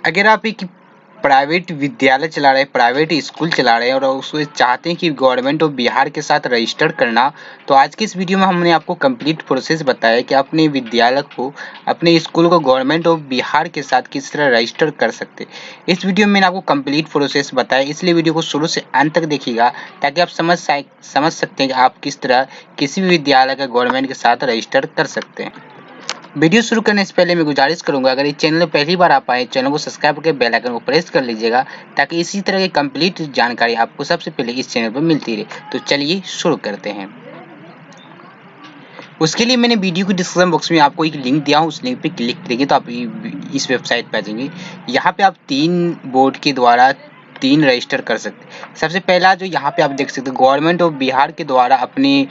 अगर आप एक प्राइवेट विद्यालय चला रहे हैं, प्राइवेट स्कूल चला रहे हैं और उसको चाहते हैं कि गवर्नमेंट ऑफ बिहार के साथ रजिस्टर करना, तो आज की इस वीडियो में हमने आपको कंप्लीट प्रोसेस बताया कि अपने विद्यालय को, अपने स्कूल को गवर्नमेंट ऑफ बिहार के साथ किस तरह रजिस्टर कर सकते हैं। इस वीडियो में मैंने आपको कंप्लीट प्रोसेस बताया, इसलिए वीडियो को शुरू से अंत तक देखिएगा ताकि आप समझ सकते हैं कि आप किस तरह किसी भी विद्यालय का गवर्नमेंट के साथ रजिस्टर कर सकते हैं। वीडियो शुरू करने से पहले मैं गुजारिश करूंगा, अगर इस चैनल में पहली बार आप आए, चैनल को सब्सक्राइब करके बेल आइकन को प्रेस कर लीजिएगा ताकि इसी तरह की कंप्लीट जानकारी आपको सबसे पहले इस चैनल पर मिलती रहे। तो चलिए शुरू करते हैं। उसके लिए मैंने वीडियो के डिस्क्रिप्शन बॉक्स में आपको एक लिंक दिया हूँ, उस लिंक पे क्लिक करेंगे तो आप इस वेबसाइट पर आ जाएंगे। यहाँ पे आप 3 बोर्ड के द्वारा 3 रजिस्टर कर सकते हैं। सबसे पहला जो यहाँ पे आप देख सकते हैं, गवर्नमेंट ऑफ बिहार के द्वारा अपने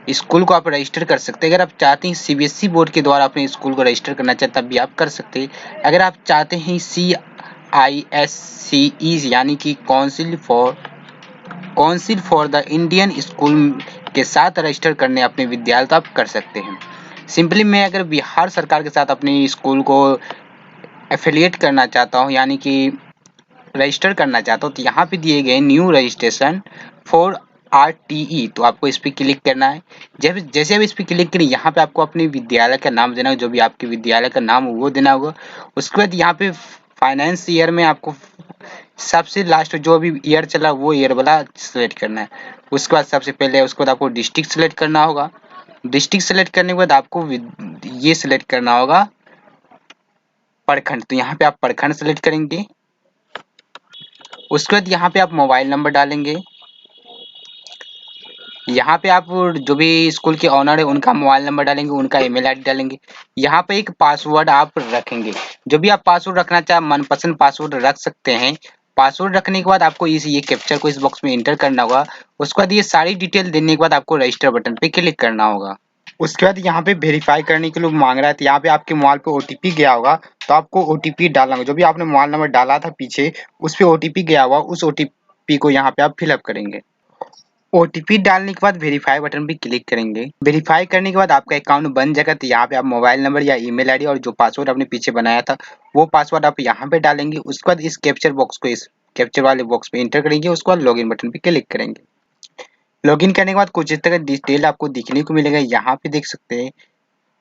स्कूल को आप रजिस्टर कर सकते हैं। अगर आप चाहते हैं सीबीएसई बोर्ड के द्वारा अपने स्कूल को रजिस्टर करना चाहते तब भी आप कर सकते हैं। अगर आप चाहते हैं CISCE यानी कि council for the Indian school के साथ रजिस्टर करने अपने विद्यालय तो आप कर सकते हैं। सिंपली मैं अगर बिहार सरकार के साथ अपने स्कूल को एफिलिएट करना चाहता हूँ यानी कि रजिस्टर करना चाहता हूँ, तो यहाँ पे दिए गए न्यू रजिस्ट्रेशन फॉर RTE, तो आपको इस पर क्लिक करना है। जब जैसे आप इस पर क्लिक करें, यहाँ पे आपको अपने विद्यालय का नाम देना होगा, जो भी आपके विद्यालय का नाम हो वो देना होगा। उसके बाद यहाँ पे फाइनेंस ईयर में आपको सबसे लास्ट जो भी ईयर चला वो ईयर वाला सिलेक्ट करना है। उसके बाद सबसे पहले उसके बाद आपको डिस्ट्रिक्ट सेलेक्ट करना होगा। डिस्ट्रिक्ट सेलेक्ट करने के बाद आपको ये सिलेक्ट करना होगा प्रखंड, तो यहाँ पे आप प्रखंड सेलेक्ट करेंगे। उसके बाद यहाँ पे आप मोबाइल नंबर डालेंगे। यहाँ पे आप जो भी स्कूल के ऑनर है उनका मोबाइल नंबर डालेंगे, उनका ईमेल आईडी डालेंगे। यहाँ पे एक पासवर्ड आप रखेंगे, जो भी आप पासवर्ड रखना चाहे मनपसंद पासवर्ड रख सकते हैं। पासवर्ड रखने के बाद आपको ये कैप्चर को इस बॉक्स में एंटर करना होगा। उसके बाद ये सारी डिटेल देने के बाद आपको रजिस्टर बटन पे क्लिक करना होगा। उसके बाद यहाँ पे वेरीफाई करने के लिए मांग रहा है, तो यहाँ पे आपके मोबाइल पे OTP गया होगा, तो आपको OTP डालना होगा। जो भी आपने मोबाइल नंबर डाला था पीछे उस पे OTP गया हुआ, उस OTP को यहाँ पे आप फिलअप करेंगे। OTP डालने के बाद वेरीफाई बटन पे क्लिक करेंगे। वेरीफाई करने के बाद आपका अकाउंट बन जाएगा, तो यहाँ पे आप मोबाइल नंबर या ईमेल आईडी और जो पासवर्ड आपने पीछे बनाया था वो पासवर्ड आप यहाँ पे डालेंगे। उसके बाद इस कैप्चर वाले बॉक्स पे एंटर करेंगे। उसके बाद लॉगिन बटन पे क्लिक करेंगे। लॉगिन करने के बाद कुछ इस तरह डिटेल आपको दिखने को मिलेगा। यहाँ पे देख सकते हैं,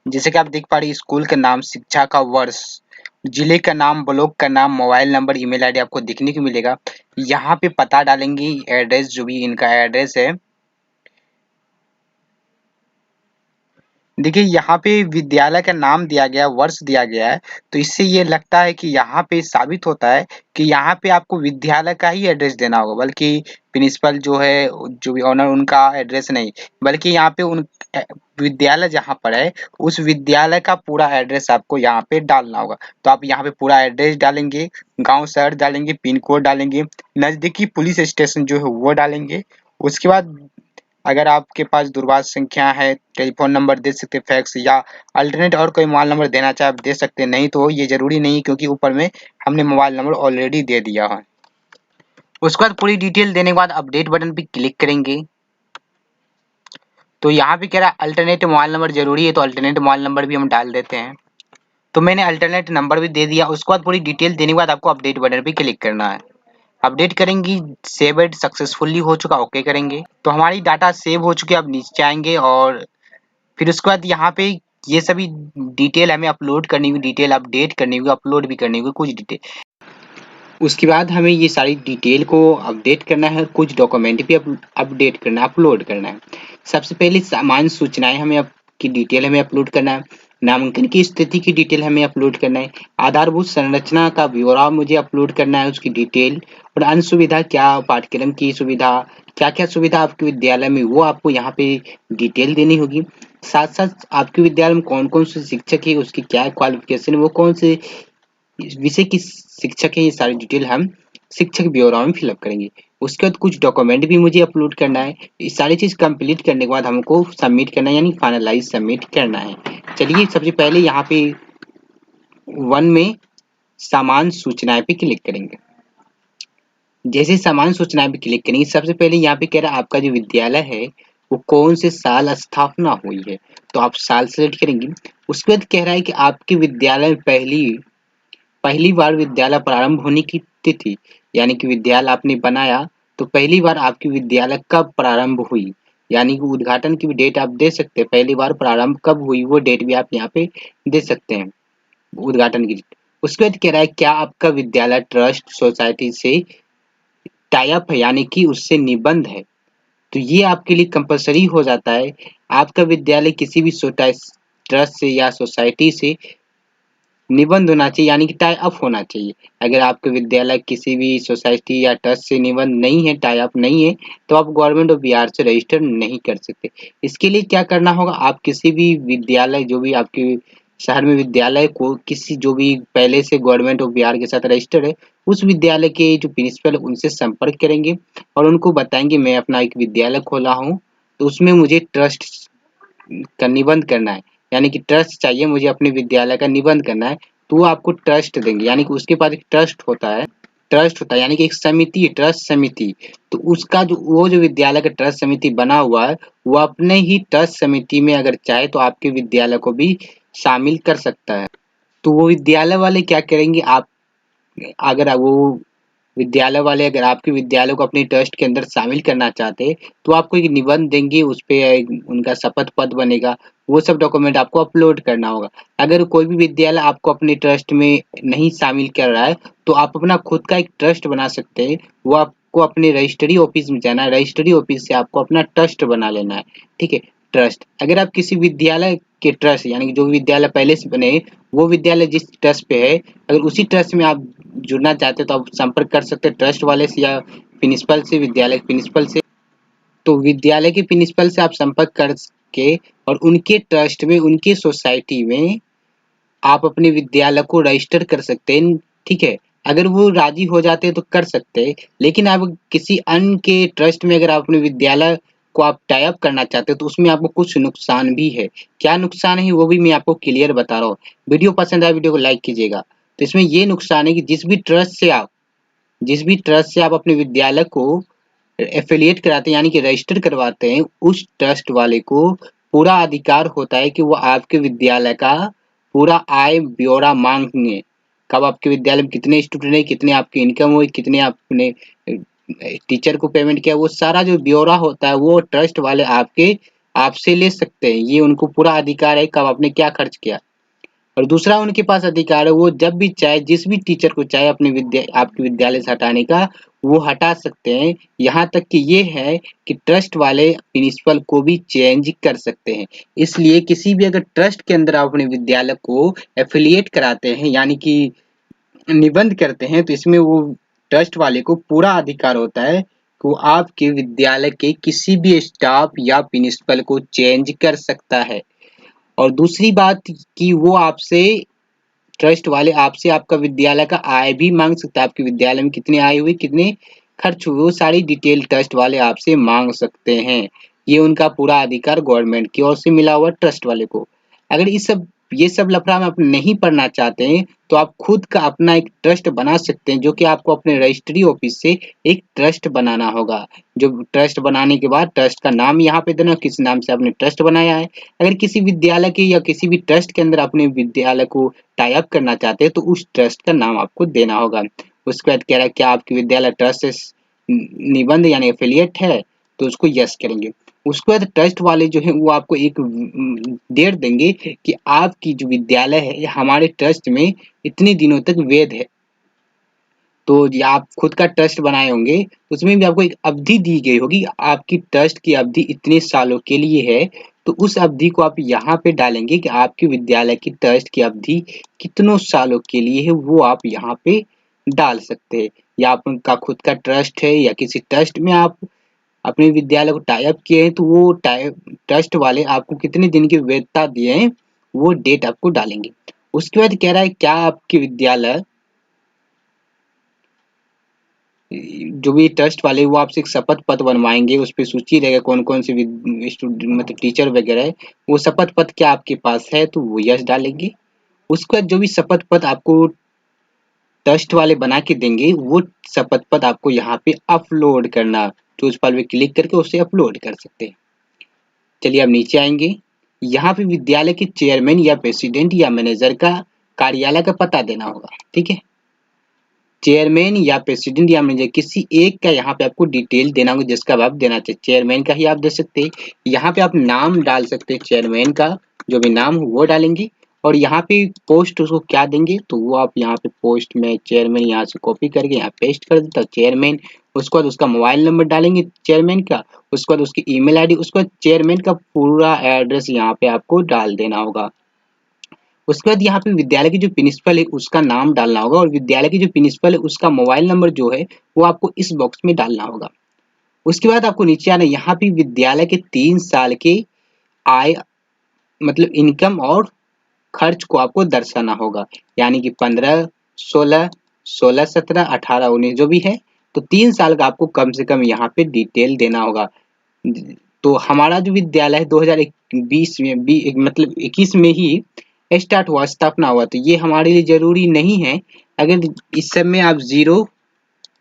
जैसे कि आप देख पा रहे हैं, स्कूल का नाम, शिक्षा का वर्ष, जिले का नाम, ब्लॉक का नाम, मोबाइल नंबर, ईमेल आईडी आपको दिखने को मिलेगा। यहाँ पे पता डालेंगे, एड्रेस जो भी इनका एड्रेस है। देखिए यहाँ पे विद्यालय का नाम दिया गया, वर्ष दिया गया है, तो इससे ये लगता है कि यहाँ पे साबित होता है कि यहाँ पे आपको विद्यालय का ही एड्रेस देना होगा, बल्कि प्रिंसिपल जो है, जो भी ऑनर, उनका एड्रेस नहीं, बल्कि यहाँ पे उन विद्यालय जहाँ पर है उस विद्यालय का पूरा एड्रेस आपको यहाँ पे डालना होगा। तो आप यहाँ पे पूरा एड्रेस डालेंगे, गांव शहर डालेंगे, पिन कोड डालेंगे, नजदीकी पुलिस स्टेशन जो है वो डालेंगे। उसके बाद अगर आपके पास दूरभाष संख्या है, टेलीफोन नंबर दे सकते हैं, फैक्स या अल्टरनेट और कोई मोबाइल नंबर देना चाहे आप दे सकते हैं, नहीं तो ये जरूरी नहीं, क्योंकि ऊपर में हमने मोबाइल नंबर ऑलरेडी दे दिया है। उसके बाद पूरी डिटेल देने के बाद अपडेट बटन पे क्लिक करेंगे। तो यहाँ पे कह रहा है अल्टरनेट मोबाइल नंबर जरूरी है, तो अल्टरनेट मोबाइल नंबर भी हम डाल देते हैं। तो मैंने अल्टरनेट नंबर भी दे दिया। उसके बाद पूरी डिटेल देने के बाद आपको अपडेट बटन पे क्लिक करना है। अपडेट करेंगी, सेव सक्सेसफुली हो चुका, ओके करेंगे तो हमारी डाटा सेव हो चुकी है। अब नीचे आएंगे और फिर उसके बाद यहाँ पे ये सभी डिटेल हमें अपलोड करनी होगी, डिटेल अपडेट करनी होगी, अपलोड भी करनी होगी कुछ डिटेल। उसके बाद हमें ये सारी डिटेल को अपडेट करना है, कुछ डॉक्यूमेंट भी अपडेट करना है, अपलोड करना है। सबसे पहले सामान्य सूचनाएं हमें की डिटेल हमें अपलोड करना है, नामांकन की स्थिति की डिटेल हमें अपलोड करना है, आधारभूत संरचना का ब्यौरा मुझे अपलोड करना है, उसकी डिटेल, और अन्य सुविधा क्या, पाठ्यक्रम की सुविधा, क्या क्या सुविधा आपके विद्यालय में वो आपको यहाँ पे डिटेल देनी होगी। साथ साथ आपके विद्यालय में कौन कौन से शिक्षक है, उसकी क्या क्वालिफिकेशन है, वो कौन से विषय की शिक्षक है, ये सारी डिटेल हम शिक्षक ब्यौरा में फिलअप करेंगे। उसके बाद कुछ डॉक्यूमेंट भी मुझे अपलोड करना है। ये सारी चीज कंप्लीट करने के बाद हमको सबमिट करना है, यानी फाइनलाइज सबमिट करना है। चलिए सबसे पहले यहाँ पे 1 में सामान्य सूचनाएं पे क्लिक करेंगे। जैसे सामान्य सूचनाएं पे क्लिक करेंगे, सबसे पहले यहाँ पे कह रहा है आपका जो विद्यालय है वो कौन से साल स्थापना हुई है, तो आप साल सेलेक्ट करेंगे। उसके बाद कह रहा है कि आपके विद्यालय में पहली पहली बार विद्यालय प्रारंभ होने की तिथि, यानी कि विद्यालय आपने बनाया तो पहली बार आपकी विद्यालय कब प्रारंभ हुई, यानी कि उद्घाटन की भी डेट आप दे सकते हैं, पहली बार प्रारंभ कब हुई वो डेट भी आप यहाँ पे दे सकते हैं, उद्घाटन की। उसके बाद कह रहा है क्या आपका विद्यालय ट्रस्ट सोसाइटी से टाई अप है, यानी कि उससे निबंध है। तो ये आपके लिए कंपलसरी हो जाता है, आपका विद्यालय किसी भी ट्रस्ट से या सोसाइटी से निबंध होना चाहिए, यानी कि टाई अप होना चाहिए। अगर आपका विद्यालय किसी भी सोसाइटी या ट्रस्ट से निबंध नहीं है, टाई अप नहीं है, तो आप गवर्नमेंट ऑफ बिहार से रजिस्टर नहीं कर सकते। इसके लिए क्या करना होगा, आप किसी भी विद्यालय जो भी आपके शहर में विद्यालय को किसी जो भी पहले से गवर्नमेंट ऑफ बिहार के साथ रजिस्टर्ड है, उस विद्यालय के जो प्रिंसिपल है उनसे संपर्क करेंगे और उनको बताएंगे मैं अपना एक विद्यालय खोला हूँ, तो उसमें मुझे ट्रस्ट का निबंध करना है, यानी कि ट्रस्ट चाहिए मुझे अपने विद्यालय का निबंध करना है, तो वो आपको ट्रस्ट देंगे, यानी कि उसके पास एक ट्रस्ट होता है यानी कि एक समिति, ट्रस्ट समिति। तो उसका जो वो जो विद्यालय का ट्रस्ट समिति बना हुआ है, वो अपने ही ट्रस्ट समिति में अगर चाहे तो आपके विद्यालय को भी शामिल कर सकता है। तो वो विद्यालय वाले क्या करेंगे, आप अगर वो विद्यालय वाले अगर आपके विद्यालय को अपने ट्रस्ट के अंदर शामिल करना चाहते हैं, तो आपको एक निबंध देंगे, उस पे उनका शपथ पत्र बनेगा, वो सब डॉक्यूमेंट आपको अपलोड करना होगा। अगर कोई भी विद्यालय आपको अपने ट्रस्ट में नहीं शामिल कर रहा है, तो आप अपना खुद का एक ट्रस्ट बना सकते हैं। वो आपको अपने रजिस्ट्री ऑफिस में जाना है, रजिस्ट्री ऑफिस से आपको अपना ट्रस्ट बना लेना है, ठीक है। ट्रस्ट अगर आप किसी विद्यालय के ट्रस्ट यानी कि जो विद्यालय पहले से बने वो विद्यालय जिस ट्रस्ट पे है, अगर उसी ट्रस्ट में आप जुड़ना चाहते हैं तो आप संपर्क कर सकते हैं ट्रस्ट वाले से या प्रिंसिपल से, विद्यालय के प्रिंसिपल से। तो विद्यालय के प्रिंसिपल से आप संपर्क करके और उनके ट्रस्ट में, उनकी सोसाइटी में आप अपने विद्यालय को रजिस्टर कर सकते हैं, ठीक है। अगर वो राजी हो जाते हैं तो कर सकते हैं, लेकिन आप किसी अन्य के ट्रस्ट में अगर आप अपने विद्यालय को आप टाई अप करना चाहते हो तो उसमें आपको कुछ नुकसान भी है। क्या नुकसान है वो भी मैं आपको क्लियर बता रहा हूँ। वीडियो पसंद आए वीडियो को लाइक कीजिएगा। तो इसमें ये नुकसान है कि जिस भी ट्रस्ट से आप अपने विद्यालय को एफिलिएट कराते हैं यानी कि रजिस्टर करवाते हैं, उस ट्रस्ट वाले को पूरा अधिकार होता है कि वो आपके विद्यालय का पूरा आय ब्यौरा मांगे। कब आपके विद्यालय में कितने स्टूडेंट है, कितने आपकी इनकम हुई, कितने आपने टीचर को पेमेंट किया, वो सारा जो ब्यौरा होता है वो ट्रस्ट वाले आपसे ले सकते हैं। ये उनको पूरा अधिकार है कब आपने क्या खर्च किया। और दूसरा उनके पास अधिकार है, वो जब भी चाहे जिस भी टीचर को चाहे अपने आपके विद्यालय से हटाने का वो हटा सकते हैं। यहाँ तक कि ये है कि ट्रस्ट वाले प्रिंसिपल को भी चेंज कर सकते हैं। इसलिए किसी भी अगर ट्रस्ट के अंदर आप अपने विद्यालय को एफिलिएट कराते हैं यानी कि निबंध करते हैं, तो इसमें वो ट्रस्ट वाले को पूरा अधिकार होता है कि वो आपके विद्यालय के किसी भी स्टाफ या प्रिंसिपल को चेंज कर सकता है। और दूसरी बात कि वो आपसे ट्रस्ट वाले आपसे आपका विद्यालय का आय भी मांग सकता है, आपके विद्यालय में कितनी आय हुई, कितने खर्च हुए, वो सारी डिटेल ट्रस्ट वाले आपसे मांग सकते हैं। ये उनका पूरा अधिकार गवर्नमेंट की ओर से मिला हुआ ट्रस्ट वाले को। अगर ये सब लफड़ा में आप नहीं पढ़ना चाहते हैं तो आप खुद का अपना एक ट्रस्ट बना सकते हैं, जो कि आपको अपने रजिस्ट्री ऑफिस से एक ट्रस्ट बनाना होगा। जो ट्रस्ट बनाने के बाद ट्रस्ट का नाम यहाँ पे देना, किस नाम से आपने ट्रस्ट बनाया है। अगर किसी विद्यालय के या किसी भी ट्रस्ट के अंदर अपने विद्यालय को टाई अप करना चाहते हैं तो उस ट्रस्ट का नाम आपको देना होगा। उसके बाद कह रहा है क्या आपकी विद्यालय ट्रस्ट से निबंध यानी एफिलिएट है, तो उसको यस करेंगे। उसके बाद ट्रस्ट वाले जो है वो आपको एक डेट देंगे कि आपकी जो विद्यालय है हमारे ट्रस्ट में इतने दिनों तक वैध है। तो ये आप खुद का ट्रस्ट बनाए होंगे तो उसमें भी आपको एक अवधि दी गई होगी, आपकी ट्रस्ट की अवधि इतने सालों के लिए है। तो उस अवधि को आप यहाँ पे डालेंगे कि आपके विद्यालय की ट्रस्ट की अवधि कितनों सालों के लिए है, वो आप यहाँ पे डाल सकते हैं। या आपका खुद का ट्रस्ट है या किसी ट्रस्ट में आप अपने विद्यालय को टाई अप किए हैं, तो वो ट्रस्ट वाले आपको कितने दिन की वैधता दिए हैं वो डेट आपको डालेंगे। उसके बाद कह रहा है क्या आपके विद्यालय जो भी ट्रस्ट वाले वो आपसे एक शपथ पत्र बनवाएंगे, उस पे सूची रहेगा कौन कौन से मतलब टीचर वगैरह है, वो शपथ पत्र क्या आपके पास है तो वो यस डालेंगे। उसके बाद जो भी शपथ पत्र आपको ट्रस्ट वाले बना के देंगे वो शपथ पत्र आपको यहाँ पे अपलोड करना, चूज फाइल पे क्लिक करके उसे अपलोड कर सकते हैं। चलिए अब नीचे आएंगे, यहाँ पे विद्यालय के चेयरमैन या प्रेसिडेंट या मैनेजर का कार्यालय का पता देना होगा, ठीक है। चेयरमैन या प्रेसिडेंट या मैनेजर किसी एक का यहाँ पे आपको डिटेल देना होगा जिसका आप देना चाहिए। चेयरमैन का ही आप दे सकते हैं, यहाँ पे आप नाम डाल सकते हैं चेयरमैन का, जो भी नाम हो वो डालेंगे। और यहाँ पे पोस्ट उसको क्या देंगे तो वो आप यहाँ पे पोस्ट में चेयरमैन यहाँ से कॉपी करके यहाँ पेस्ट कर देता चेयरमैन। उसके बाद उसका मोबाइल नंबर डालेंगे चेयरमैन का, उसके बाद उसकी ईमेल आईडी, उसके बाद चेयरमैन का पूरा एड्रेस यहाँ पे आपको डाल देना होगा। उसके बाद यहाँ पे विद्यालय के जो प्रिंसिपल है उसका नाम डालना होगा, और विद्यालय के जो प्रिंसिपल है उसका मोबाइल नंबर जो है वो आपको इस बॉक्स में डालना होगा। उसके बाद आपको नीचे आना, यहाँ पे विद्यालय के 3 साल के आय मतलब इनकम और खर्च को आपको दर्शाना होगा, यानी कि 15, 16, 16, 17, 18, 19 जो भी है, तो 3 साल का आपको कम से कम यहाँ पे डिटेल देना होगा। तो हमारा जो विद्यालय है 2020 में मतलब 21 में ही स्टार्ट हुआ, स्थापना हुआ, तो ये हमारे लिए जरूरी नहीं है। अगर इस समय आप 0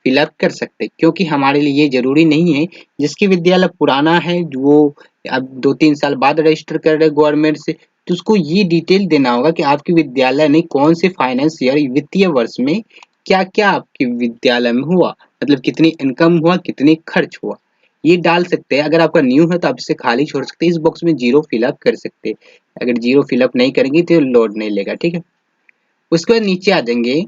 फिलअप कर सकते, क्योंकि हमारे लिए ये जरूरी नहीं है। जिसकी विद्यालय पुराना है, वो अब 2-3 साल बाद रजिस्टर कर रहे गवर्नमेंट से, तो उसको ये डिटेल देना होगा कि आपके विद्यालय ने कौन से फाइनेंस ईयर वित्तीय वर्ष में क्या क्या आपके विद्यालय में हुआ, मतलब कितनी इनकम हुआ, कितनी खर्च हुआ, ये डाल सकते हैं। अगर आपका न्यू है तो आप इसे खाली छोड़ सकते हैं, इस बॉक्स में 0 फिलअप कर सकते हैं। अगर 0 फिलअप नहीं करेंगे तो लोड नहीं लेगा, ठीक है। उसके बाद नीचे आ जाएंगे,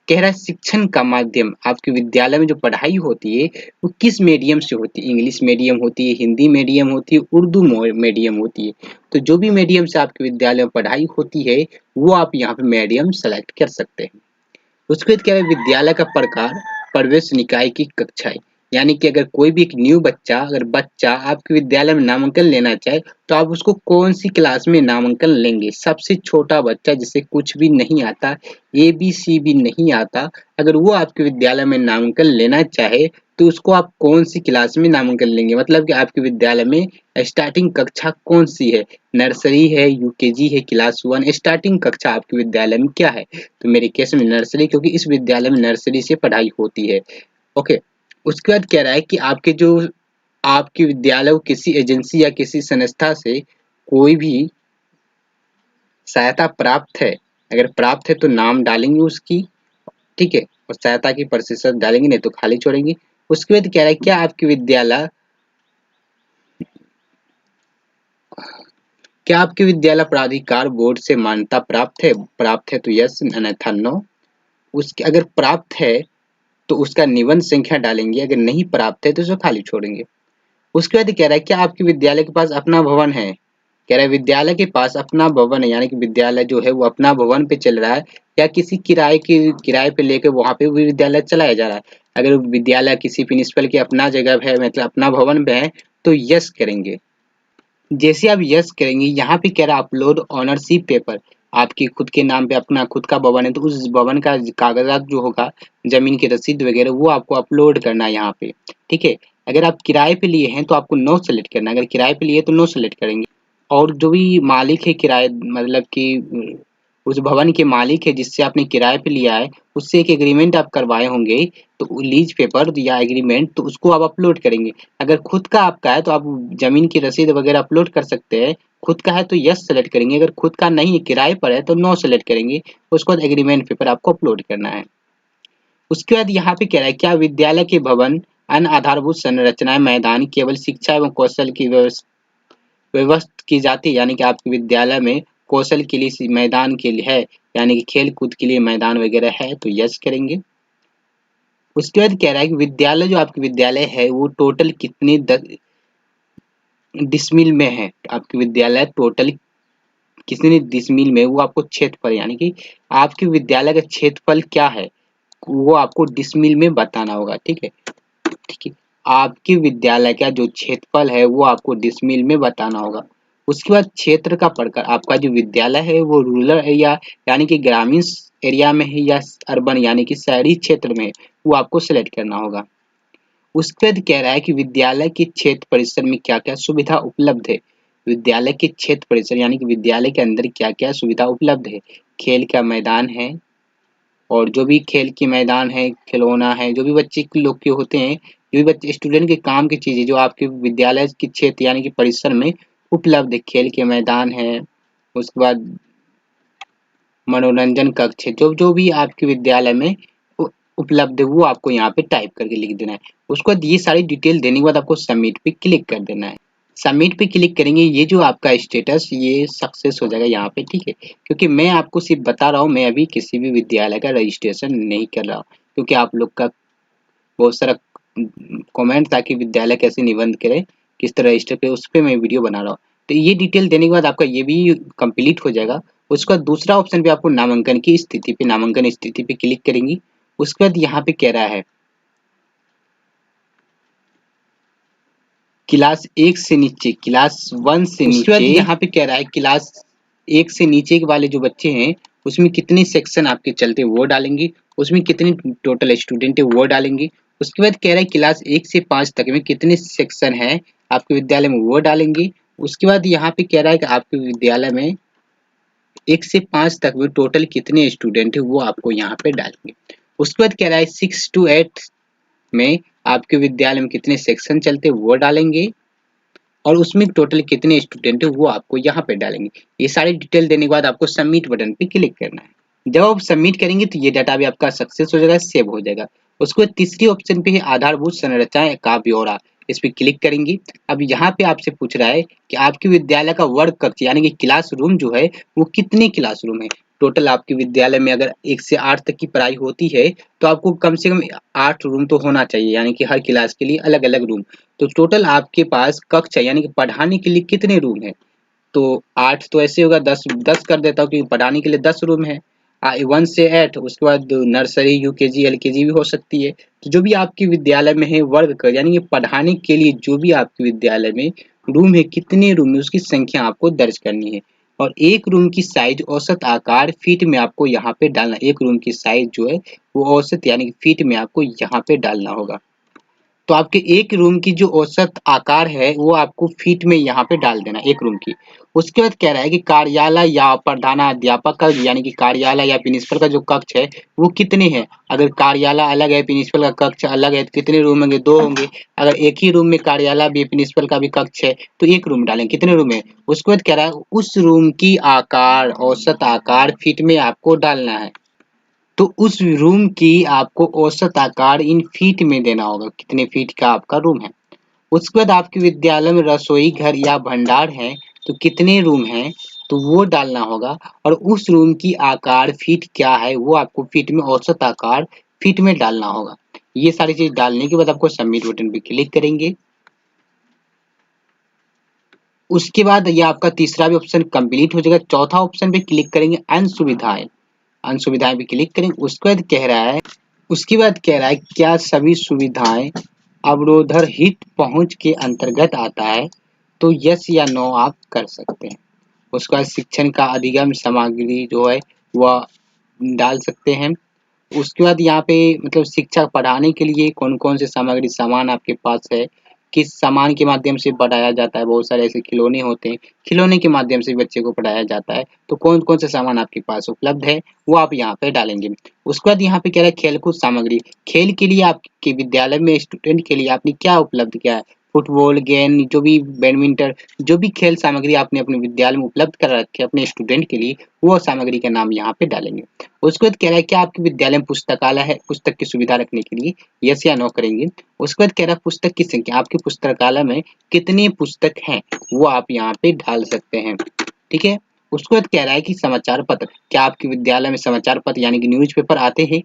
कह रहा है शिक्षण का माध्यम, आपके विद्यालय में जो पढ़ाई होती है वो किस मीडियम से होती है। इंग्लिश मीडियम होती है, हिंदी मीडियम होती है, उर्दू मीडियम होती है। तो जो भी मीडियम से आपके विद्यालय में पढ़ाई होती है वो आप यहाँ पे मीडियम सेलेक्ट कर सकते हैं। उसके बाद क्या है, विद्यालय का प्रकार, प्रवेश निकाय की कक्षाएं, यानी कि अगर कोई भी एक न्यू बच्चा, अगर बच्चा आपके विद्यालय में नामांकन लेना चाहे तो आप उसको कौन सी क्लास में नामांकन लेंगे। सबसे छोटा बच्चा जिसे कुछ भी नहीं आता, ABCD नहीं आता, अगर वो आपके विद्यालय में नामांकन लेना चाहे तो उसको आप कौन सी क्लास में नामांकन लेंगे, मतलब कि आपके विद्यालय में स्टार्टिंग कक्षा कौन सी है, नर्सरी है, UKG है, क्लास 1, स्टार्टिंग कक्षा आपके विद्यालय में क्या है। तो मेरे केस में नर्सरी, क्योंकि इस विद्यालय में नर्सरी से पढ़ाई होती है। ओके। उसके बाद कह रहा है कि आपके विद्यालय को किसी एजेंसी या किसी संस्था से कोई भी सहायता प्राप्त है, अगर प्राप्त है तो नाम डालेंगे उसकी, ठीक है, और सहायता की प्रतिशत डालेंगे, नहीं तो खाली छोड़ेंगे। उसके बाद कह रहा है क्या आपके विद्यालय प्राधिकार बोर्ड से मान्यता प्राप्त है तो यस, अन्यथा नो। उसके अगर प्राप्त है तो उसका निबंध संख्या डालेंगे, अगर नहीं प्राप्त है तो उसे खाली छोड़ेंगे। उसके बाद कह रहा है क्या आपके विद्यालय के पास अपना भवन है, कह रहा है विद्यालय के पास अपना भवन है, यानी कि विद्यालय जो है वो अपना भवन पे चल रहा है या किसी किराए पे लेकर वहां पे भी विद्यालय चलाया जा रहा है। अगर विद्यालय किसी प्रिंसिपल की अपना जगह है, मतलब अपना भवन पे है, तो यस करेंगे। जैसे आप यस करेंगे, यहाँ पे कह रहा है अपलोड ओनरशिप पेपर, आपकी खुद के नाम पे अपना खुद का भवन है तो उस भवन का कागजात जो होगा, जमीन की रसीद वगैरह, वो आपको अपलोड करना है यहाँ पे, ठीक है। अगर आप किराए पे लिए हैं तो आपको नो सेलेक्ट करना है, अगर किराए पे लिए तो नो सेलेक्ट करेंगे। और जो भी मालिक है किराए, मतलब कि उस भवन के मालिक है जिससे आपने किराए पे लिया है, उससे एक एग्रीमेंट आप करवाए होंगे, तो लीज पेपर या एग्रीमेंट, तो उसको आप अपलोड करेंगे। अगर खुद का आपका है तो आप जमीन की रसीद वगैरह अपलोड कर सकते हैं। खुद का है तो यस सेलेक्ट करेंगे, अगर खुद का नहीं है किराए पर है तो नो सेलेक्ट करेंगे। उसके बाद एग्रीमेंट पेपर आपको अपलोड करना है। उसके बाद यहाँ पे कह रहा है क्या विद्यालय के भवन अन्य आधारभूत संरचनाएं मैदान केवल शिक्षा एवं कौशल की व्यवस्था की जाती है, यानी कि आपके विद्यालय में कौशल के लिए मैदान के लिए है, यानी कि खेल कूद के लिए मैदान वगैरह है, तो यस करेंगे। उसके बाद कह रहा है कि विद्यालय जो आपके विद्यालय है वो टोटल कितने डिसमिल में है, आपके विद्यालय टोटल कितने डिसमिल में, वो आपको क्षेत्रफल, यानी कि आपके विद्यालय का क्षेत्रफल क्या है वो आपको डिसमिल में बताना होगा, ठीक है। ठीक है, आपके विद्यालय का जो क्षेत्रफल है वो आपको डिसमिल में बताना होगा। उसके बाद क्षेत्र का प्रकार, आपका जो विद्यालय है वो रूरल एरिया यानी कि ग्रामीण एरिया में है या अर्बन यानी कि शहरी क्षेत्र में है, वो आपको सिलेक्ट करना होगा। उसके बाद कह रहा है कि विद्यालय के क्षेत्र परिसर में क्या क्या सुविधा उपलब्ध है। विद्यालय के क्षेत्र परिसर यानी कि विद्यालय के अंदर क्या क्या सुविधा उपलब्ध है। खेल का मैदान है, और जो भी खेल के मैदान है, खिलौना है, जो भी बच्चे लोग के होते हैं, जो भी बच्चे स्टूडेंट के काम की चीजें जो आपके विद्यालय के क्षेत्र यानी कि परिसर में उपलब्ध है, खेल के मैदान है। उसके बाद मनोरंजन कक्ष है, जो जो भी आपके विद्यालय में उपलब्ध है वो आपको यहाँ पे टाइप करके लिख देना है। उसके बाद ये सारी डिटेल देने के बाद आपको सबमिट पे क्लिक कर देना है। सबमिट पे क्लिक करेंगे, ये जो आपका स्टेटस ये सक्सेस हो जाएगा यहाँ पे, ठीक है। क्योंकि मैं आपको सिर्फ बता रहा हूँ, मैं अभी किसी भी विद्यालय का रजिस्ट्रेशन नहीं कर रहा हूँ, क्योंकि आप लोग का बहुत सारा कमेंट था कि विद्यालय कैसे निबंध करे, किस तरह रजिस्टर करे, उस पे मैं वीडियो बना रहा हूँ। तो ये डिटेल देने के बाद आपका ये भी कंप्लीट हो जाएगा। उसके बाद दूसरा ऑप्शन पे आपको नामांकन की स्थिति पे, नामांकन स्थिति पे क्लिक करेंगी। उसके बाद यहाँ पे कह रहा है क्लास 1 से नीचे, क्लास 1 से नीचे, उसके बाद यहाँ पे कह रहा है क्लास 1 से नीचे के वाले जो बच्चे हैं उसमें कितने सेक्शन आपके चलते हैं वो डालेंगे, उसमें कितने टोटल स्टूडेंट है वो डालेंगे। उसके बाद कह रहा है क्लास 1 से 5 तक में कितने सेक्शन है आपके विद्यालय में वो डालेंगे। उसके बाद यहाँ पे कह रहा है कि आपके विद्यालय में 1 से 5 तक में टोटल कितने स्टूडेंट है वो आपको यहाँ पे डालेंगे। उसके बाद कह रहा है 6 to 8 में आपके विद्यालय में कितने सेक्शन चलते हैं वो डालेंगे, और उसमें टोटल कितने स्टूडेंट है वो आपको यहाँ पे डालेंगे। ये सारी डिटेल देने के बाद आपको सबमिट बटन पे क्लिक करना है। जब आप सबमिट करेंगे तो ये डाटा भी आपका सक्सेस हो जाएगा, सेव हो जाएगा। उसके बाद तीसरी ऑप्शन पे है आधारभूत संरचना का ब्यौरा, इस पे क्लिक करेंगे। अब यहाँ पे आपसे पूछ रहा है कि आपके विद्यालय का वर्ग कक्ष यानी कि क्लासरूम जो है वो कितने क्लासरूम है। टोटल आपके विद्यालय में अगर 1 से 8 तक की पढ़ाई होती है तो आपको कम से कम 8 रूम तो होना चाहिए, यानी कि हर क्लास के लिए अलग-अलग रूम। तो टोटल आपके पास कक्ष है यानी कि पढ़ाने के लिए कितने रूम है, तो 8 तो ऐसे होगा, 10 कर देता हूँ क्योंकि पढ़ाने के लिए 10 रूम है। 1 से 8, उसके बाद नर्सरी, यूकेजी, एलकेजी भी हो सकती है। तो जो भी आपके विद्यालय में है वर्ग कर यानी कि पढ़ाने के लिए जो भी आपके विद्यालय में रूम है, कितने रूम है उसकी संख्या आपको दर्ज करनी है। और एक रूम की साइज औसत आकार फीट में आपको यहाँ पे डालना। एक रूम की साइज जो है वो औसत यानी कि फीट में आपको यहाँ पे डालना होगा। तो आपके एक रूम की जो औसत आकार है वो आपको फीट में यहाँ पे डाल देना एक रूम की। उसके बाद कह रहा है कि कार्यालय या प्रधानाध्यापक का यानी कि कार्यालय या प्रिंसिपल का जो कक्ष है वो कितने हैं। अगर कार्यालय अलग है, प्रिंसिपल का कक्ष अलग है तो कितने रूम होंगे, 2 होंगे। अगर एक ही रूम में कार्यालय भी प्रिंसिपल का भी कक्ष है तो 1 रूम डालेंगे, कितने रूम है। उसके बाद कह रहा है उस रूम की आकार, औसत आकार फीट में आपको डालना है। तो उस रूम की आपको औसत आकार इन फीट में देना होगा, कितने फीट का आपका रूम है। उसके बाद आपके विद्यालय में रसोई घर या भंडार है तो कितने रूम हैं तो वो डालना होगा, और उस रूम की आकार फीट क्या है वो आपको फीट में औसत आकार फीट में डालना होगा। ये सारी चीज डालने के बाद आपको सबमिट बटन पे क्लिक करेंगे। उसके बाद ये आपका तीसरा भी ऑप्शन कंप्लीट हो जाएगा। चौथा ऑप्शन पे क्लिक करेंगे अन्य सुविधाएं, अन्य सुविधाएं पे क्लिक करेंगे। उसके बाद कह रहा है क्या सभी सुविधाएं अवरोधर हित पहुंच के अंतर्गत आता है, तो यस या नो आप कर सकते हैं। उसके बाद शिक्षण का अधिगम सामग्री जो है वह डाल सकते हैं। उसके बाद यहाँ पे मतलब शिक्षा पढ़ाने के लिए कौन-कौन से सामग्री सामान आपके पास है, किस सामान के माध्यम से पढ़ाया जाता है। बहुत सारे ऐसे खिलौने होते हैं, खिलौने के माध्यम से बच्चे को पढ़ाया जाता है। तो कौन-कौन से सामान आपके पास उपलब्ध है वो आप यहाँ पे डालेंगे। उसके बाद यहाँ पे कह रहा है खेलकूद सामग्री, खेल के लिए आपके विद्यालय में स्टूडेंट के लिए आपने क्या उपलब्ध किया है। फुटबॉल, गेंद, जो भी बैडमिंटन, जो भी खेल सामग्री आपने अपने विद्यालय में उपलब्ध कर रखे अपने स्टूडेंट के लिए, वो सामग्री का नाम यहाँ पे डालेंगे। उसके बाद कह रहा है क्या आपके विद्यालय में पुस्तकालय है, पुस्तक की सुविधा रखने के लिए, यस या नो करेंगे। उसके बाद कह रहा है पुस्तक की संख्या, आपके पुस्तकालय में कितनी पुस्तक हैं वो आप यहाँ पे डाल सकते हैं, ठीक है। उसके बाद कह रहा है कि समाचार पत्र, क्या आपके विद्यालय में समाचार पत्र यानी कि न्यूज़पेपर आते हैं,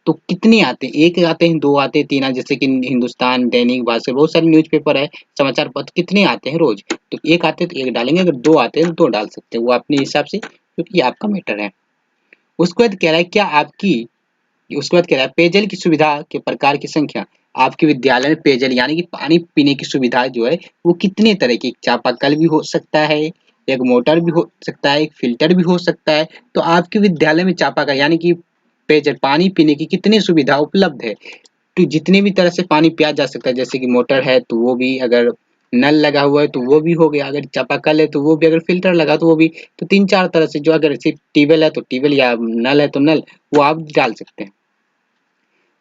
तो कितने आते हैं, 1 आते हैं, 2 आते हैं, 3 आते हैं, जैसे कि हिंदुस्तान, दैनिक भास्कर, बहुत सारे न्यूज़पेपर है, समाचार पत्र कितने आते हैं रोज, तो 1 आते हैं तो 1 डालेंगे, अगर 2 आते हैं तो 2 डाल सकते हैं, वो अपने हिसाब से, क्योंकि ये आपका मैटर है। उसके बाद कह रहा है क्या आपकी, उसके बाद कह रहा है पेयजल की सुविधा के प्रकार की संख्या, आपके विद्यालय में पेयजल यानी कि पानी पीने की सुविधा जो है वो कितने तरह की, चापाकल भी हो सकता है, एक मोटर भी हो सकता है, एक फिल्टर भी हो सकता है। तो आपके विद्यालय में चापाकल यानी कि पेयजल पानी पीने की कितनी सुविधा उपलब्ध है, तो जितने भी तरह से पानी पिया जा सकता है, जैसे कि मोटर है तो वो भी, अगर नल लगा हुआ है तो वो भी हो गया, अगर चापाकल है तो वो भी, अगर फिल्टर लगा तो वो भी, तो 3-4 तरह से, जो अगर सिर्फ ट्यूबवेल है तो ट्यूबवेल या नल है तो नल, वो आप डाल सकते हैं।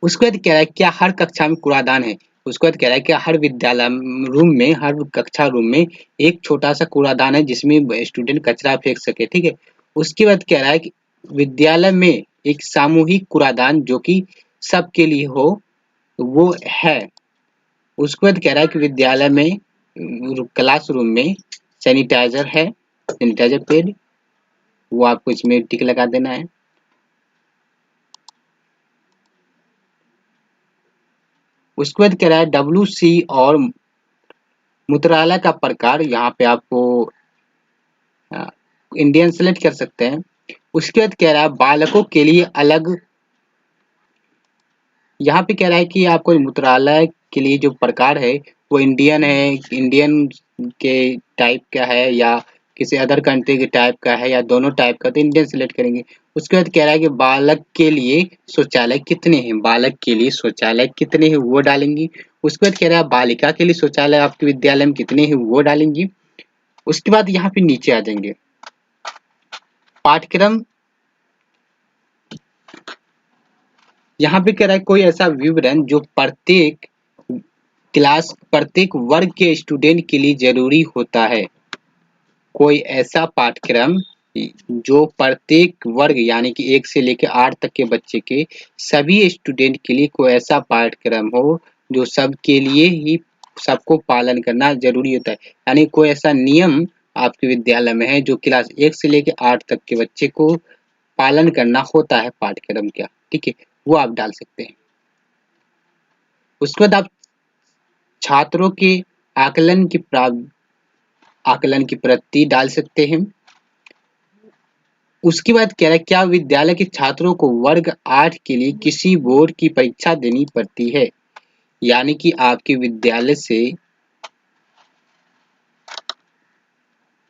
उसके बाद कह रहा है क्या हर कक्षा में कूड़ादान है, उसके बाद कह रहा है क्या हर विद्यालय रूम में, हर कक्षा रूम में एक छोटा सा कूड़ादान है जिसमें स्टूडेंट कचरा फेंक सके, ठीक है। उसके बाद कह रहा है कि विद्यालय में एक सामूहिक कूड़ादान जो कि सबके लिए हो वो है। उसके बाद कह रहा है कि विद्यालय में क्लासरूम में सैनिटाइजर है, सैनिटाइजर पेड, वो आपको इसमें टिक लगा देना है। उसके बाद कह रहा है WC और मूत्रालय का प्रकार, यहाँ पे आपको इंडियन सेलेक्ट कर सकते हैं। उसके बाद कह रहा है बालकों के लिए अलग, यहाँ पे कह रहा है कि आपको मूत्रालय के लिए जो प्रकार है वो इंडियन है, इंडियन के टाइप का है या किसी अदर कंट्री के टाइप का है या दोनों टाइप का, तो इंडियन सेलेक्ट करेंगे। उसके बाद कह रहा है कि बालक के लिए शौचालय कितने हैं, बालक के लिए शौचालय कितने हैं वो डालेंगी। उसके बाद कह रहा है बालिका के लिए शौचालय आपके विद्यालय में कितने हैं वो डालेंगी। उसके बाद यहाँ पे नीचे आ जाएंगे पाठ्यक्रम, यहाँ पे कह रहा है कोई ऐसा विवरण जो प्रत्येक क्लास प्रत्येक वर्ग के स्टूडेंट के लिए जरूरी होता है। कोई ऐसा पाठ्यक्रम जो प्रत्येक वर्ग यानी कि 1 से लेकर 8 तक के बच्चे के सभी स्टूडेंट के लिए कोई ऐसा पाठ्यक्रम हो जो सबके लिए ही सबको पालन करना जरूरी होता है। यानी कोई ऐसा नियम आपके विद्यालय में है जो क्लास 1 से लेकर 8 तक के बच्चे को पालन करना होता है पाठ्यक्रम का, ठीक है, वो आप डाल सकते हैं। उसके बाद आप छात्रों के आकलन की प्रगति डाल सकते हैं। उसके बाद कह रहा है क्या विद्यालय के छात्रों को वर्ग 8 के लिए किसी बोर्ड की परीक्षा देनी पड़ती है, यानी कि आपके विद्यालय से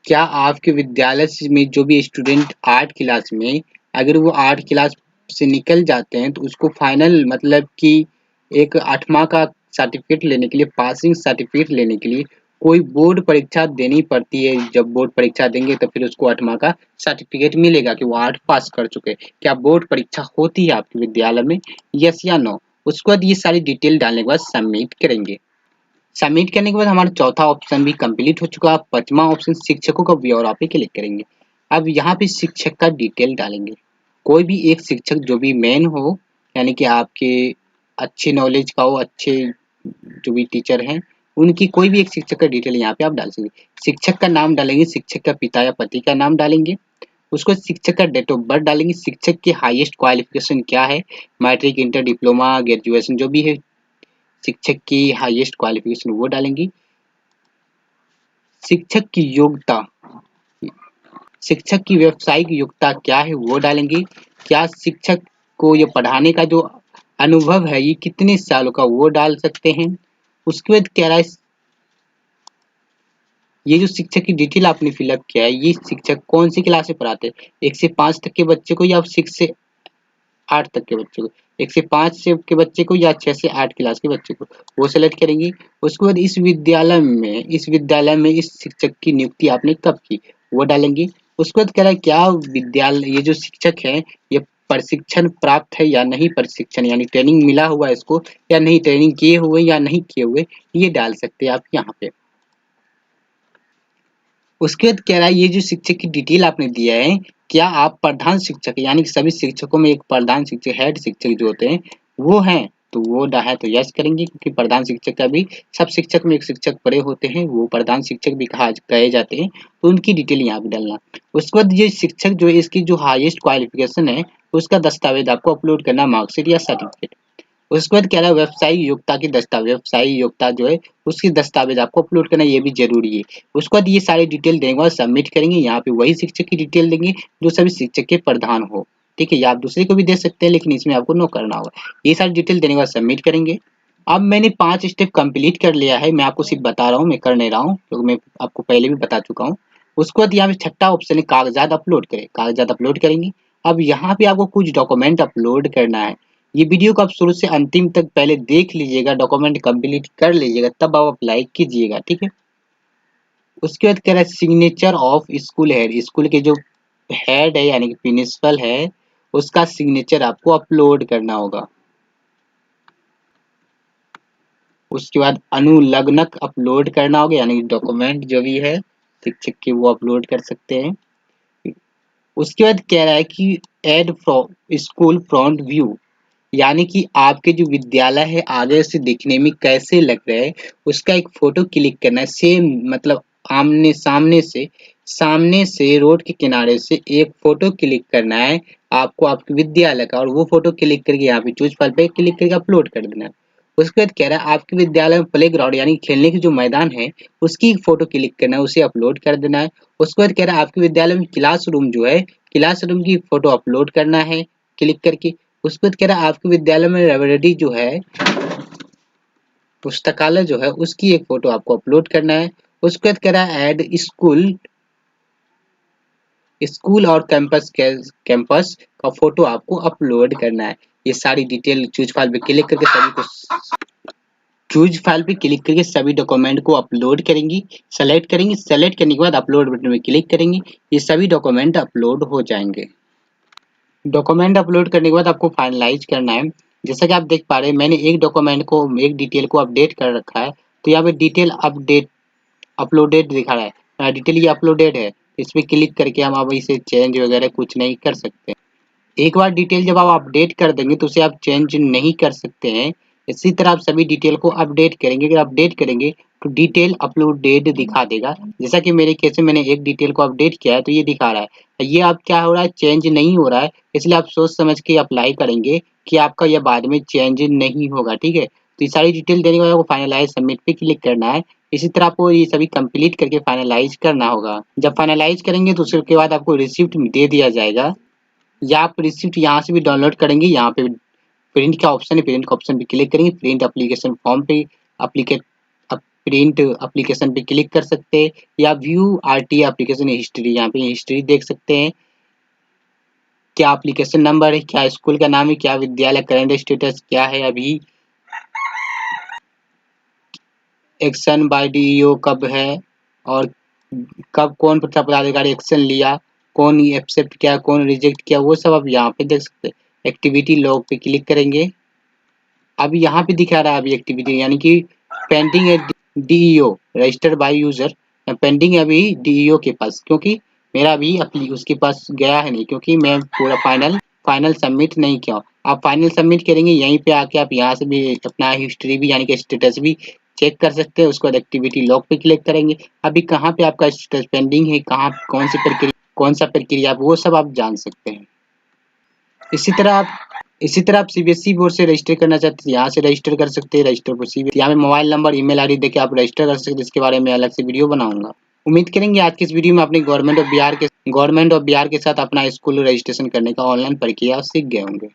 क्या आपके विद्यालय में जो भी स्टूडेंट 8 क्लास में अगर वो 8 क्लास से निकल जाते हैं तो उसको फाइनल मतलब कि एक 8वां का सर्टिफिकेट लेने के लिए, पासिंग सर्टिफिकेट लेने के लिए कोई बोर्ड परीक्षा देनी पड़ती है। जब बोर्ड परीक्षा देंगे तो फिर उसको 8वां का सर्टिफिकेट मिलेगा कि वो 8 पास कर चुके हैं। क्या बोर्ड परीक्षा होती है आपके विद्यालय में, यस या नो। उसके बाद ये सारी डिटेल डालने के बाद सबमिट करेंगे। सबमिट करने के बाद हमारा चौथा ऑप्शन भी कंप्लीट हो चुका है। 5वां ऑप्शन शिक्षकों का ब्यौरा पे क्लिक करेंगे। अब यहाँ पे शिक्षक का डिटेल डालेंगे। कोई भी एक शिक्षक जो भी मेन हो यानी कि आपके अच्छे नॉलेज का हो, अच्छे जो भी टीचर हैं उनकी कोई भी एक शिक्षक का डिटेल यहाँ पे आप डाल सकते। शिक्षक का नाम डालेंगे, शिक्षक का पिता या पति का नाम डालेंगे। उसको शिक्षक का डेट ऑफ बर्थ डालेंगे, शिक्षक की हाईएस्ट क्वालिफिकेशन क्या है, मैट्रिक, इंटर, डिप्लोमा, ग्रेजुएशन जो भी है शिक्षक की हाईएस्ट क्वालिफिकेशन वो डालेंगी। शिक्षक की योग्यता, शिक्षक की व्यावसायिक योग्यता क्या है वो डालेंगे। क्या शिक्षक को ये पढ़ाने का जो अनुभव है ये कितने सालों का वो डाल सकते हैं। उसके बाद कह रहा है ये जो शिक्षक की डिटेल आपने फिलअप किया है ये शिक्षक कौन सी क्लास से पढ़ाते हैं, 1 से 5 तक के बच्चे को या 6 से 8 तक के बच्चे को, 1 से 5 से के बच्चे को या 6 से 8 क्लास के बच्चे को, वो सेलेक्ट करेंगे। उसके बाद इस विद्यालय में इस शिक्षक की नियुक्ति आपने कब की वो डालेंगे। उसके बाद कह रहा है क्या विद्यालय ये जो शिक्षक है ये प्रशिक्षण प्राप्त है या नहीं, प्रशिक्षण यानी ट्रेनिंग मिला हुआ है इसको या नहीं, ट्रेनिंग किए हुए या नहीं किए हुए, ये डाल सकते हैं आप यहाँ पे। उसके बाद कह रहा है ये जो शिक्षक की डिटेल आपने दिया है क्या आप प्रधान शिक्षक यानी कि सभी शिक्षकों में एक प्रधान शिक्षक हेड शिक्षक जो होते हैं वो हैं, तो वो है तो यस करेंगे क्योंकि प्रधान शिक्षक का भी सब शिक्षक में एक शिक्षक बड़े होते हैं वो प्रधान शिक्षक भी कहे जाते हैं, तो उनकी डिटेल यहाँ पे डालना। उसके बाद ये शिक्षक जो है इसकी जो हाईएस्ट क्वालिफिकेशन है उसका दस्तावेज आपको अपलोड करना, मार्कशीट या सर्टिफिकेट। उसके बाद कह रहा है व्यवसायिक योग्यता की दस्तावेज, व्यवसायिक योग्यता जो है उसकी दस्तावेज आपको अपलोड करना ये भी जरूरी है। उसके बाद ये सारी डिटेल देने के बाद सबमिट करेंगे। यहाँ पे वही शिक्षक की डिटेल देंगे जो सभी शिक्षक के प्रधान हो, ठीक है, या आप दूसरे को भी दे सकते हैं लेकिन इसमें आपको नो करना होगा। ये सारी डिटेल देने के बाद सबमिट करेंगे। अब मैंने 5 स्टेप कंप्लीट कर लिया है, मैं आपको सिर्फ बता रहा हूँ, मैं कर नहीं रहा हूँ क्योंकि मैं आपको पहले भी बता चुका हूँ। उसके बाद यहाँ पे छठा ऑप्शन है कागजात अपलोड करें, कागजात अपलोड करेंगे। अब यहाँ पे आपको कुछ डॉक्यूमेंट अपलोड करना है। ये वीडियो को आप शुरू से अंतिम तक पहले देख लीजिएगा, डॉक्यूमेंट कंप्लीट कर लीजिएगा तब आप अप्लाई कीजिएगा, ठीक है। उसके बाद कह रहा है signature of school head, school के जो हेड है यानी कि प्रिंसिपल है उसका सिग्नेचर आपको अपलोड करना होगा। उसके बाद अनुलग्नक अपलोड करना होगा यानी डॉक्यूमेंट जो भी है शिक्षक की वो अपलोड कर सकते हैं। उसके बाद कह रहा है कि ऐड स्कूल फ्रंट व्यू, यानी कि आपके जो विद्यालय है आगे से दिखने में कैसे लग रहा है उसका एक फोटो क्लिक करना है। सेम मतलब आमने सामने से रोड के किनारे से एक फोटो क्लिक करना है आपको आपके विद्यालय का, और वो फोटो क्लिक करके यहाँ पे चूज फाइल पे क्लिक करके अपलोड कर देना है। उसके बाद कह रहा है आपके विद्यालय में प्ले ग्राउंड यानी खेलने की जो मैदान है उसकी फोटो क्लिक करना है, उसे अपलोड कर देना है। उसके बाद कह रहा है आपके विद्यालय में क्लासरूम जो है क्लासरूम की फोटो अपलोड करना है क्लिक करके। उसके बाद कह रहा है आपके विद्यालय में लाइब्रेरी जो है पुस्तकालय जो है उसकी एक फोटो आपको अपलोड करना है। उसके बाद कह रहा है ऐड स्कूल और कैंपस का फोटो आपको अपलोड करना है। ये सारी डिटेल चूज फाइल पे क्लिक करके सभी डॉक्यूमेंट को अपलोड करेंगी, सेलेक्ट करने के बाद अपलोड बटन में क्लिक करेंगे, ये सभी डॉक्यूमेंट अपलोड हो जाएंगे। डॉक्यूमेंट अपलोड करने के बाद आपको फाइनलाइज करना है। जैसा कि आप देख पा रहे हैं मैंने एक डिटेल को अपडेट कर रखा है, तो यहाँ पे डिटेल अपडेट अपलोडेड दिखा रहा है, डिटेल ये अपलोडेड है। इस पे क्लिक करके हम अब इसे चेंज वगैरह कुछ नहीं कर सकते। एक बार डिटेल जब आप अपडेट कर देंगे तो उसे आप चेंज नहीं कर सकते हैं। इसी तरह आप सभी डिटेल को अपडेट करेंगे, अगर अपडेट करेंगे तो डिटेल अपलोडेड दिखा देगा। जैसा कि मेरे केस में मैंने एक डिटेल को अपडेट किया है तो ये दिखा रहा है। ये अब क्या हो रहा है, चेंज नहीं हो रहा है, इसलिए आप सोच समझ के अप्लाई करेंगे कि आपका यह बाद में चेंज नहीं होगा, ठीक है। तो ये सारी डिटेल देने के बाद आपको फाइनलाइज सबमिट पे क्लिक करना है। इसी तरह आपको ये सभी कंप्लीट करके फाइनलाइज करना होगा। जब फाइनलाइज करेंगे तो उसके बाद आपको रिसिप्ट दे दिया जाएगा, या आप रिसिप्ट यहाँ से भी डाउनलोड करेंगे। यहाँ पे प्रिंट का ऑप्शन है, प्रिंट का ऑप्शन पे क्लिक करेंगे, प्रिंट एप्लीकेशन फॉर्म पे प्रिंट एप्लीकेशन पे क्लिक कर सकते हैं, या व्यू आरटी एप्लीकेशन हिस्ट्री, यहाँ पे हिस्ट्री देख सकते हैं। क्या एप्लीकेशन नंबर है, क्या स्कूल का नाम है, क्या विद्यालय करंट स्टेटस क्या है, अभी एक्शन बाय डीईओ कब है, और कब कौन पदाधिकारी एक्शन लिया, कौन एक्सेप्ट किया, कौन रिजेक्ट किया, वो सब आप यहाँ पे देख सकते हैं। एक्टिविटी लॉग पे क्लिक करेंगे, अभी यहाँ पे दिखा रहा है अभी एक्टिविटी यानी कि पेंडिंग है DEO registered by user, pending है अभी डीईओ के पास, क्योंकि मेरा अभी उसके पास गया है नहीं, क्योंकि मैं पूरा फाइनल सबमिट नहीं किया। आप फाइनल सबमिट करेंगे यहीं पे आके आप यहाँ से भी अपना हिस्ट्री भी यानी कि स्टेटस भी चेक कर सकते हैं। उसके बाद एक्टिविटी लॉग पे क्लिक करेंगे, अभी कहाँ पे आपका स्टेटस पेंडिंग है, कहाँ कौन सा प्रक्रिया वो सब आप जान सकते हैं। इसी तरह आप सीबीएसई बोर्ड से रजिस्टर करना चाहते हैं, यहाँ से रजिस्टर कर सकते हैं। रजिस्टर पर सीबीएसई यहाँ पे मोबाइल नंबर ईमेल आईडी देके आप रजिस्टर कर सकते हैं, इसके बारे में अलग से वीडियो बनाऊंगा। उम्मीद करेंगे आज के इस वीडियो में अपने गवर्नमेंट ऑफ बिहार के साथ अपना स्कूल रजिस्ट्रेशन करने का ऑनलाइन प्रक्रिया सीख गए होंगे।